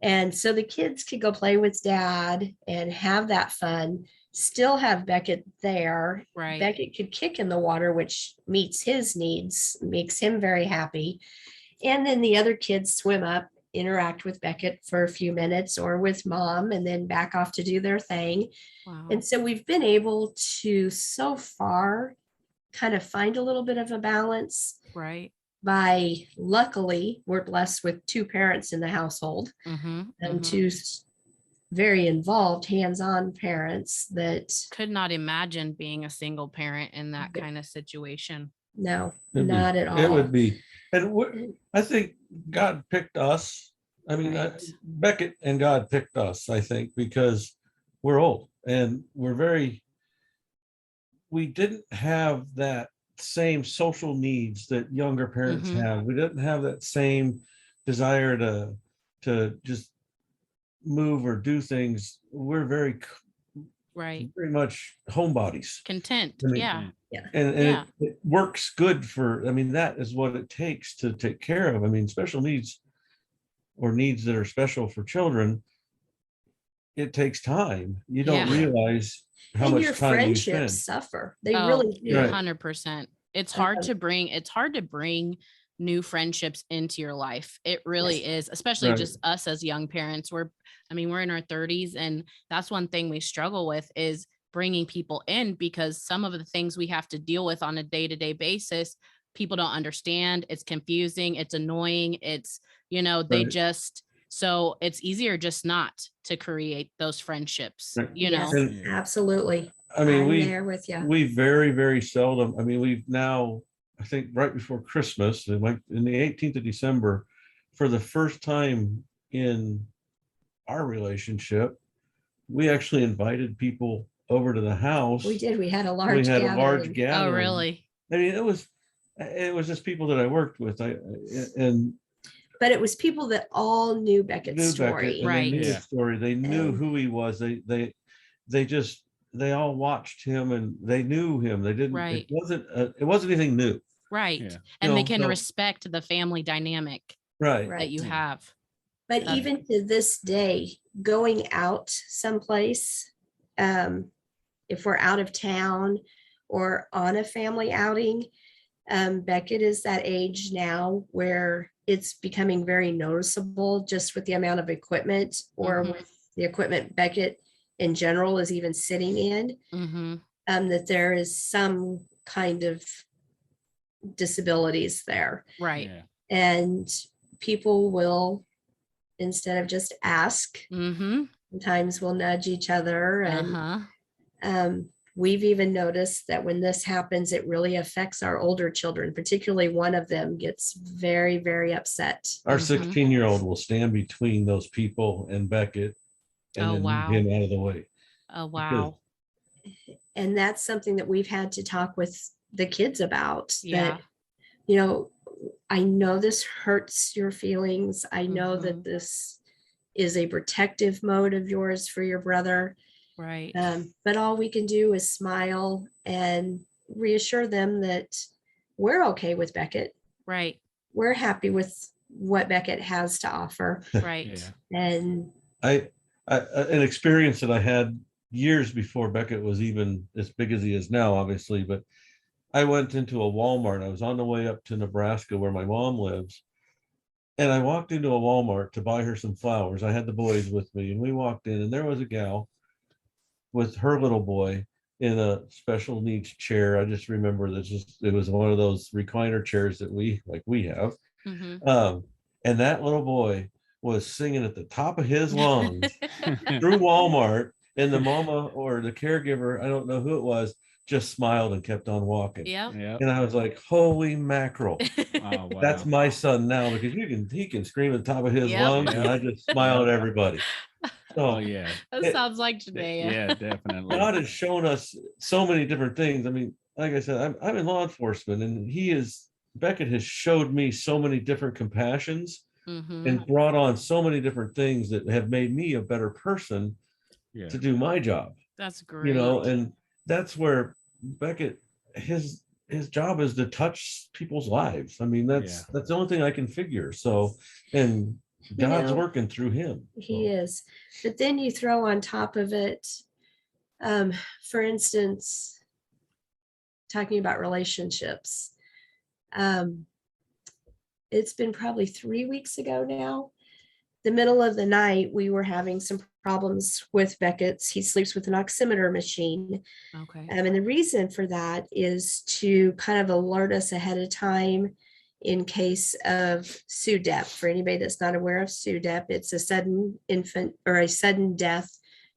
And so the kids could go play with dad and have that fun, still have Beckett there. Right. Beckett could kick in the water, which meets his needs, makes him very happy. And then the other kids swim up, interact with Beckett for a few minutes, or with mom, and then back off to do their thing. Wow. And so we've been able to, so far, kind of find a little bit of a balance Right. by, luckily, we're blessed with two parents in the household, Mm-hmm. and Mm-hmm. two very involved, hands-on parents that, Could not imagine being a single parent in that kind of situation. no, It'd be- not at all. It would be, and I think God picked us. I mean, Right. Beckett and God picked us, I think, because we're old and we didn't have that same social needs that younger parents Mhm. have. We didn't have that same desire to just move or do things. We're very Right. much homebodies. Content. I mean, Yeah. and Yeah. it works good for, I mean, that is what it takes to take care of. I mean, special needs or needs that are special for children, it takes time. You don't Yeah. realize how And much your time you spend. friendships suffer. They Oh, really do. Right. 100%. It's hard to bring new friendships into your life. It really is, especially Right. just us as young parents. We're in our 30s, and that's one thing we struggle with is bringing people in, because some of the things we have to deal with on a day-to-day basis, people don't understand. It's confusing, it's annoying, it's, they Right. just, so it's easier just not to create those friendships, Right. Yes, And- absolutely. I mean, I'm we there with you. we very, very seldom, I mean, we've now, I think right before Christmas, like in the 18th of December, for the first time in our relationship, we actually invited people over to the house. We did. We had a We large had gathering. a large gathering. Oh, really? I mean, it was just people that I worked with. And but it was people that all knew Beckett's Knew story. Beckett, and Right. they knew Yeah. his story. They knew And- who he was. They all watched him and they knew him. They didn't. Right. It wasn't anything new. Right. Yeah. And they No, can so- respect the family dynamic Right. Right. that you Yeah. have. But That- even to this day, going out someplace, if we're out of town or on a family outing, Beckett is that age now where it's becoming very noticeable just with the amount of equipment or Mhm. with the equipment Beckett in general is even sitting in, Mm-hmm. that there is some kind of disabilities there. Right. Yeah. And people will, instead of just ask, Mm-hmm. sometimes we'll nudge each other. And Uh-huh. we've even noticed that when this happens, it really affects our older children, particularly one of them gets very, very upset. Our Mhm. 16-year-old will stand between those people and Beckett and Oh, then wow. move him out of the way. Oh, wow. And that's something that we've had to talk with the kids about. Yeah. That, I know this hurts your feelings. I know that Mhm. this is a protective mode of yours for your brother. Right. But all we can do is smile and reassure them that we're okay with Beckett. Right. We're happy with what Beckett has to offer. Right. Yeah. And An experience that I had years before Beckett was even as big as he is now, obviously, but I went into a Walmart. I was on the way up to Nebraska where my mom lives. And I walked into a Walmart to buy her some flowers. I had the boys with me and we walked in and there was a gal with her little boy in a special needs chair. I just remember it was one of those recliner chairs that we have. Mm-hmm. And that little boy was singing at the top of his lungs through Walmart, and the mama or the caregiver, I don't know who it was, just smiled and kept on walking. Yep. Yeah. And I was like, holy mackerel. Oh, wow. That's my son now, because he can scream at the top of his Yep. lungs, and I just smile at everybody. Oh, So yeah. That It- sounds like Jadea. Yeah, definitely. God has shown us so many different things. I mean, like I said, I'm in law enforcement, and Beckett has showed me so many different compassions Mm-hmm. and brought on so many different things that have made me a better person Yeah. to do my job. That's great. And that's where Beckett, his job is to touch people's lives. I mean, that's the only thing I can figure. So, and God's working through him. he is. But then you throw on top of it, for instance, talking about relationships. It's been probably 3 weeks ago now. The middle of the night, we were having some problems with Beckett's. He sleeps with an oximeter machine. Okay. And the reason for that is to kind of alert us ahead of time in case of SUDEP. For anybody that's not aware of SUDEP, it's a sudden infant or a sudden death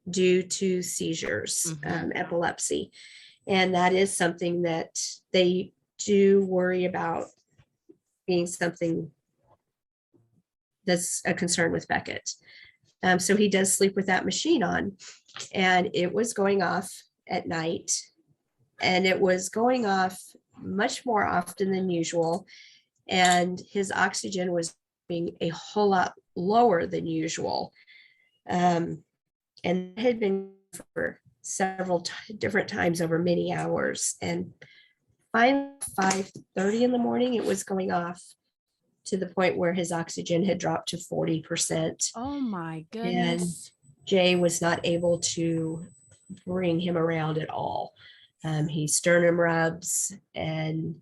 due to seizures, epilepsy. And that is something that they do worry about being something that's a concern with Beckett. So he does sleep with that machine on, and it was going off at night, and it was going off much more often than usual. And his oxygen was being a whole lot lower than usual. And it had been for several different times over many hours. And finally, 5:30 in the morning, it was going off to the point where his oxygen had dropped to 40%. Oh my goodness. Jay was not able to bring him around at all. He sternum rubs and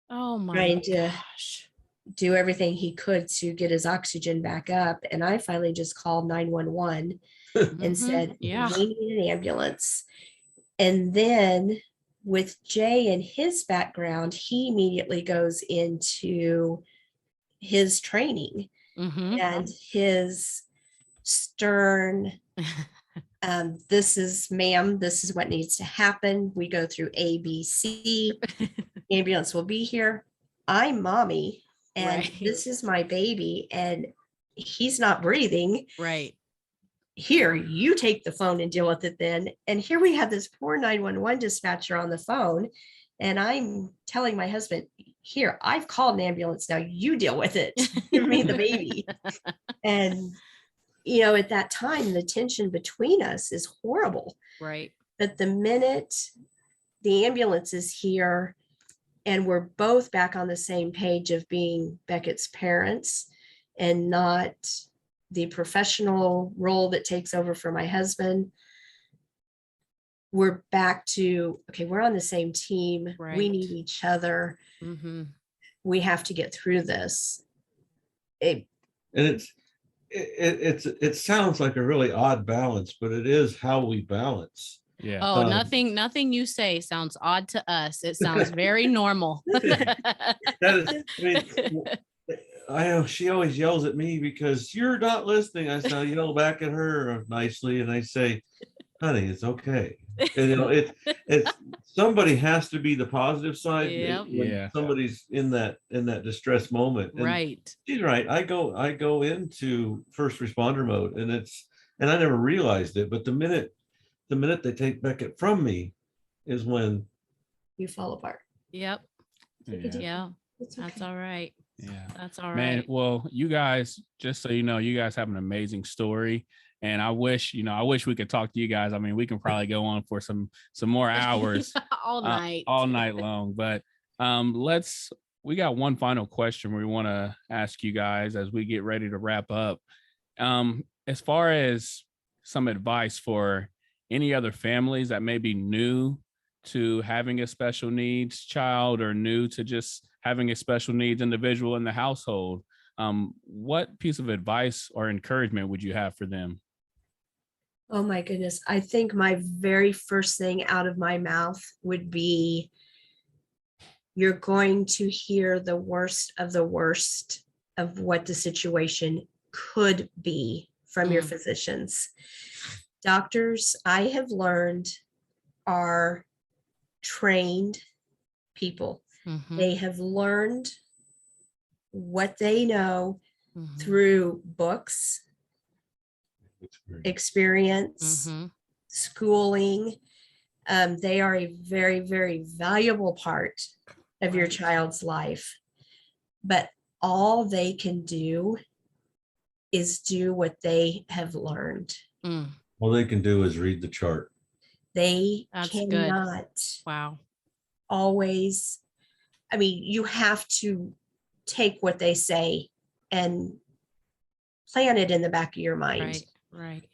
Oh my trying to gosh. do everything he could to get his oxygen back up. And I finally just called 911 and said, Yeah. we need an ambulance. And then with Jay and his background, he immediately goes into his training Mm-hmm. and his stern, this is what needs to happen. We go through ABC. Ambulance will be here. I'm mommy, and Right. this is my baby, and he's not breathing. Right. Here, you take the phone and deal with it then. And here we have this poor 911 dispatcher on the phone, and I'm telling my husband, here, I've called an ambulance. Now you deal with it. Give me the baby. And, at that time, the tension between us is horrible. Right. But the minute the ambulance is here and we're both back on the same page of being Beckett's parents and not the professional role that takes over for my husband, we're back to, okay, we're on the same team. Right. We need each other. Mm-hmm. We have to get through this. And it sounds like a really odd balance, but it is how we balance. Yeah. Oh, nothing you say sounds odd to us. It sounds very normal. She always yells at me because you're not listening. I say, I yell back at her nicely, and I say, honey, it's okay. And it's somebody has to be the positive side. Yep. When somebody's in that distress moment. And right. she's right. I go into first responder mode, and I never realized it, but the minute they take Beckett from me is when you fall apart. Yep. Yeah. It's okay. That's all right. Yeah. That's all right. Man, well, you guys, just so you know, you guys have an amazing story. And I wish we could talk to you guys. I mean, we can probably go on for some more hours all night long. But we got one final question we want to ask you guys as we get ready to wrap up. As far as some advice for any other families that may be new to having a special needs child or new to just having a special needs individual in the household, what piece of advice or encouragement would you have for them? Oh my goodness. I think my very first thing out of my mouth would be, you're going to hear the worst of what the situation could be from your physicians. Doctors, I have learned, are trained people. Mm-hmm. They have learned what they know through books, experience, schooling. They are a very, very valuable part of your child's life. But all they can do is do what they have learned. All they can do is read the chart. They cannot always, you have to take what they say and plant it in the back of your mind. Right.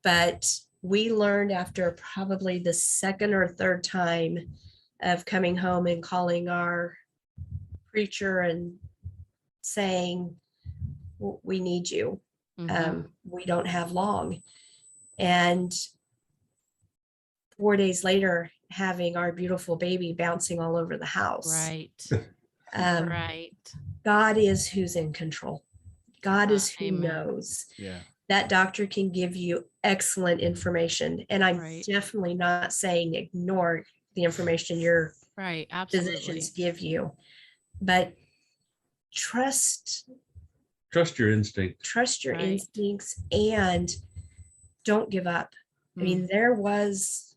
But we learned after probably the second or third time of coming home and calling our preacher and saying, we need you. We don't have long. And 4 days later, having our beautiful baby bouncing all over the house. Right. Right. God is who's in control. God is who knows. Yeah. That doctor can give you excellent information. And I'm definitely not saying ignore the information your physicians give you, but trust your instinct. Trust your instincts and don't give up. I mean, there was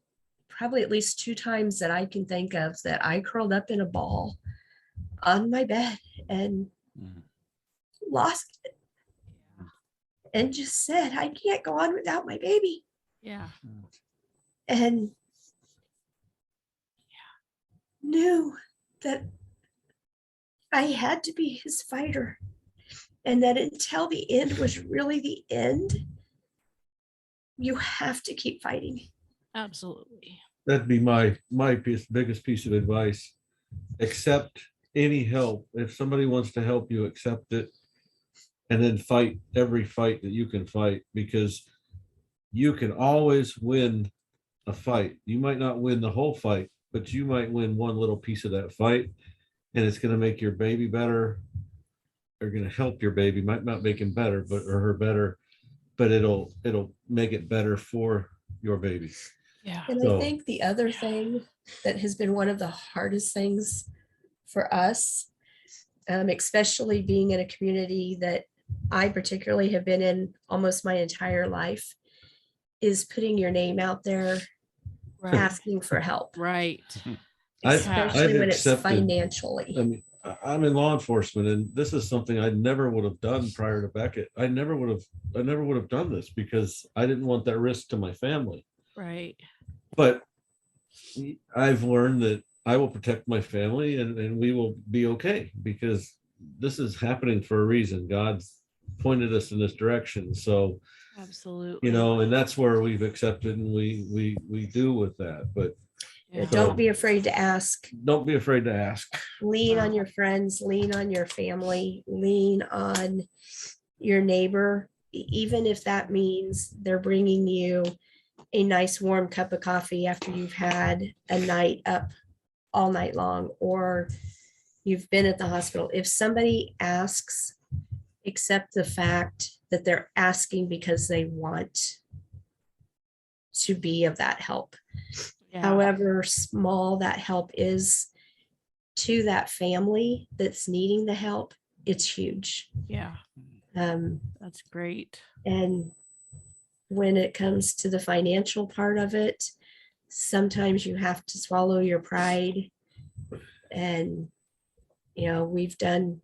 probably at least 2 times that I can think of that I curled up in a ball on my bed and lost it. And just said, I can't go on without my baby. Yeah. And knew that I had to be his fighter. And that until the end was really the end, you have to keep fighting. Absolutely. That'd be my biggest piece of advice. Accept any help. If somebody wants to help you, accept it. And then fight every fight that you can fight, because you can always win a fight. You might not win the whole fight, but you might win one little piece of that fight, and it's going to make your baby better, or going to help your baby. Might not make him better, or her better, but it'll make it better for your baby. Yeah. And I think the other thing that has been one of the hardest things for us, especially being in a community that I particularly have been in almost my entire life, is putting your name out there, asking for help. Right. Especially when it's financially. I'm in law enforcement, and this is something I never would have done prior to Beckett. I never would have done this because I didn't want that risk to my family. Right. But I've learned that I will protect my family, and we will be okay, because this is happening for a reason. God's pointed us in this direction. So, Absolutely. and that's where we've accepted, and we do with that. But Yeah. Don't be afraid to ask. don't be afraid to ask. Lean on your friends, lean on your family, lean on your neighbor, even if that means they're bringing you a nice warm cup of coffee after you've had a night up all night long, or you've been at the hospital. If somebody asks, accept the fact that they're asking because they want to be of that help. Yeah. However small that help is to that family that's needing the help, it's huge. Yeah. That's great. And when it comes to the financial part of it, sometimes you have to swallow your pride. And, we've done,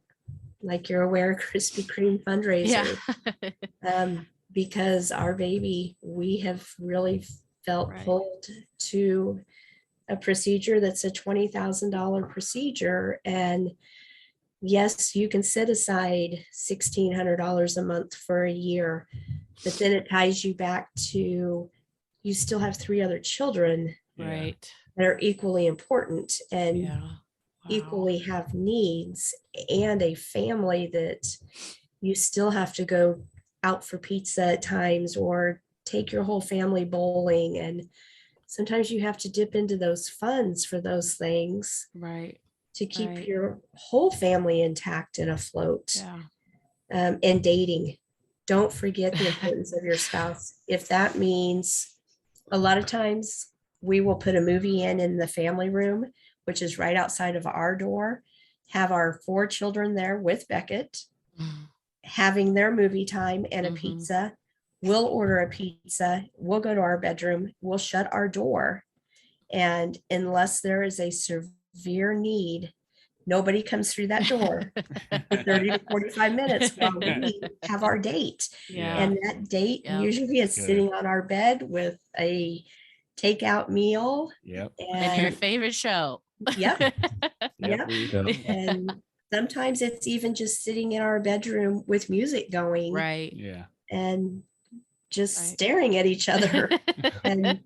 like you're aware, Krispy Kreme fundraiser. Yeah. Because our baby, we have really felt Right. pulled to a procedure that's a $20,000 procedure. And yes, you can set aside $1,600 a month for a year, but then it ties you back to, you still have 3 other children Right. that are equally important and Yeah. Wow. equally have needs, and a family that you still have to go out for pizza at times, or take your whole family bowling. And sometimes you have to dip into those funds for those things Right. to keep Right. your whole family intact and afloat. Yeah. And dating, don't forget the importance of your spouse. If that means, a lot of times we will put a movie in the family room, which is right outside of our door, have our 4 children there with Beckett, having their movie time and a pizza. We'll order a pizza. We'll go to our bedroom. We'll shut our door. And unless there is a severe need, nobody comes through that door for 30 to 45 minutes while we have our date. Yeah. And that date Yep. usually is Good. sitting on our bed with a takeout meal. Yep. And your And favorite show. Yep. Yep. Yep. And sometimes it's even just sitting in our bedroom with music going Right. Yeah. and just Right. staring at each other. And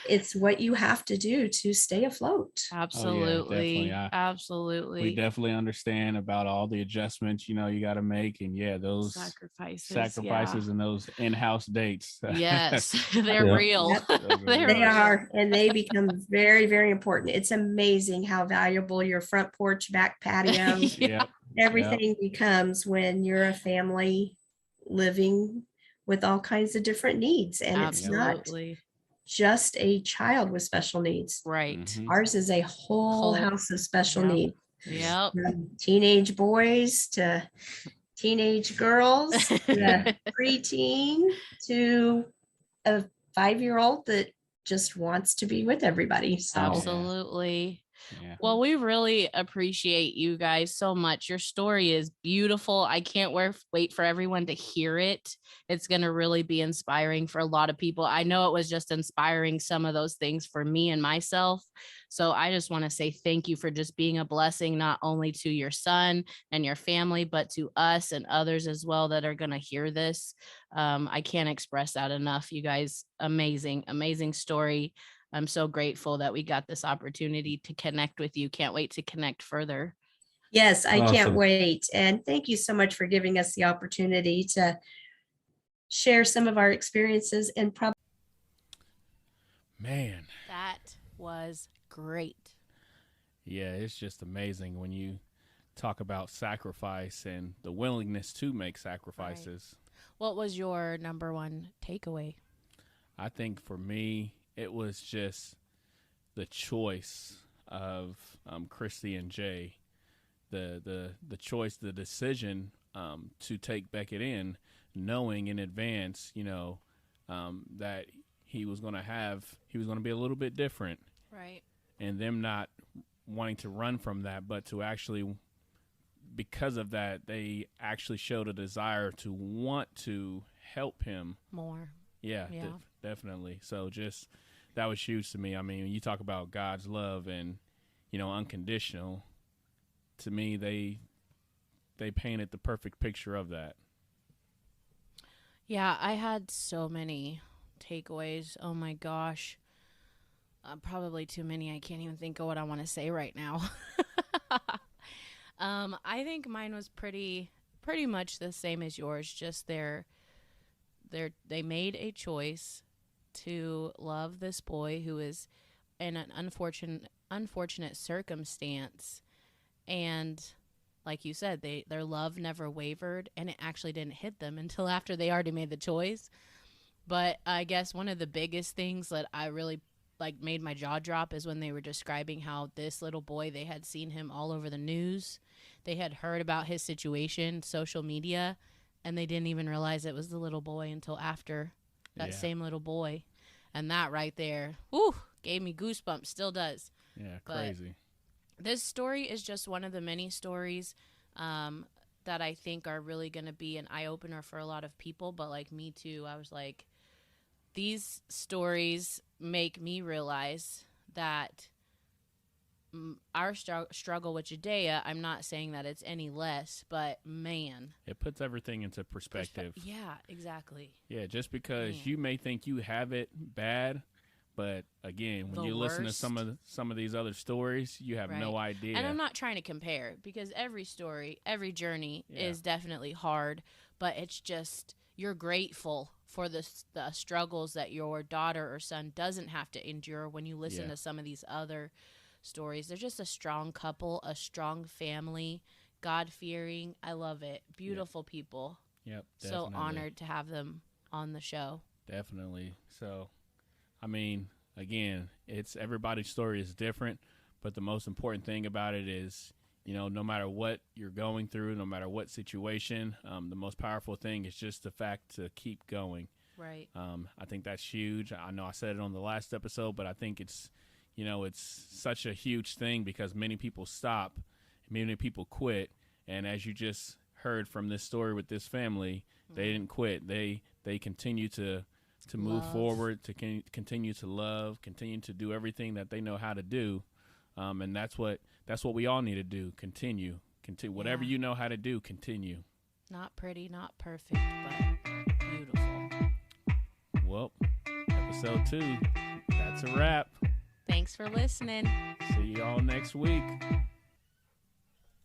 it's what you have to do to stay afloat. Absolutely. definitely. Absolutely. We definitely understand about all the adjustments, you got to make. And those sacrifices and those in-house dates. Yes, they're Yeah. real. Yep. They're They real. are, and they become very, very important. It's amazing how valuable your front porch, back patio, Yep. everything becomes when you're a family living with all kinds of different needs. And it's not Absolutely. just a child with special needs. Right. Mhm. Ours is a whole house of special Yep. needs. Yep. From teenage boys to teenage girls to preteen to a 5-year-old that just wants to be with everybody. So Absolutely. Yeah. Well, we really appreciate you guys so much. Your story is beautiful. I can't wait for everyone to hear it. It's going to really be inspiring for a lot of people. I know it was just inspiring some of those things for me and myself. So I just want to say thank you for just being a blessing, not only to your son and your family, but to us and others as well that are going to hear this. I can't express that enough. You guys, amazing, amazing story. I'm so grateful that we got this opportunity to connect with you. Can't wait to connect further. yes, I can't Awesome. wait. And thank you so much for giving us the opportunity to share some of our experiences and probably. Man. That was great. Yeah, it's just amazing when you talk about sacrifice and the willingness to make sacrifices. What was your number one takeaway? I think for me, it was just the choice of Christy and Jay, the choice, the decision to take Beckett in, knowing in advance, that he was going to be a little bit different, Right. and them not wanting to run from that, but to actually because of that, they actually showed a desire to want to help him more. Yeah, definitely. So just that was huge to me. I mean, when you talk about God's love and, you know, unconditional, to me, they painted the perfect picture of that. Yeah, I had so many takeaways. Oh my gosh. Probably too many. I can't even think of what I want to say right now. I think mine was pretty much the same as yours. Just they made a choice to love this boy who is in an unfortunate circumstance, and like you said, their love never wavered, and it actually didn't hit them until after they already made the choice. But I guess one of the biggest things that I really made my jaw drop is when they were describing how this little boy, they had seen him all over the news. They had heard about his situation, social media, and they didn't even realize it was the little boy until after that same little boy. And that right there, whew, gave me goosebumps, still does. Yeah, crazy. But this story is just one of the many stories that I think are really going to be an eye-opener for a lot of people. But like me too, I was like, these stories make me realize that our struggle with Jadea, I'm not saying that it's any less, but man. It puts everything into perspective. Yeah, exactly. Yeah, just because you may think you have it bad, but again, when you listen to some of these other stories, you have no idea. And I'm not trying to compare, because every story, every journey is definitely hard, but it's just you're grateful for the struggles that your daughter or son doesn't have to endure when you listen to some of these other stories. They're just a strong couple, a strong family, God-fearing. I love it. Beautiful people. Yep, definitely. So honored to have them on the show. Definitely. So, I mean, again, it's everybody's story is different, but the most important thing about it is, you know, no matter what you're going through, no matter what situation, the most powerful thing is just the fact to keep going. Right. I think that's huge. I know I said it on the last episode, but I think it's, you know, it's such a huge thing because many people stop, many people quit. And as you just heard from this story with this family, they didn't quit. They continue to move forward, to continue to love, continue to do everything that they know how to do. And that's what we all need to do. Continue. Whatever you know how to do, continue. Not pretty, not perfect, but beautiful. Well, episode 2, that's a wrap. Thanks for listening. See you all next week.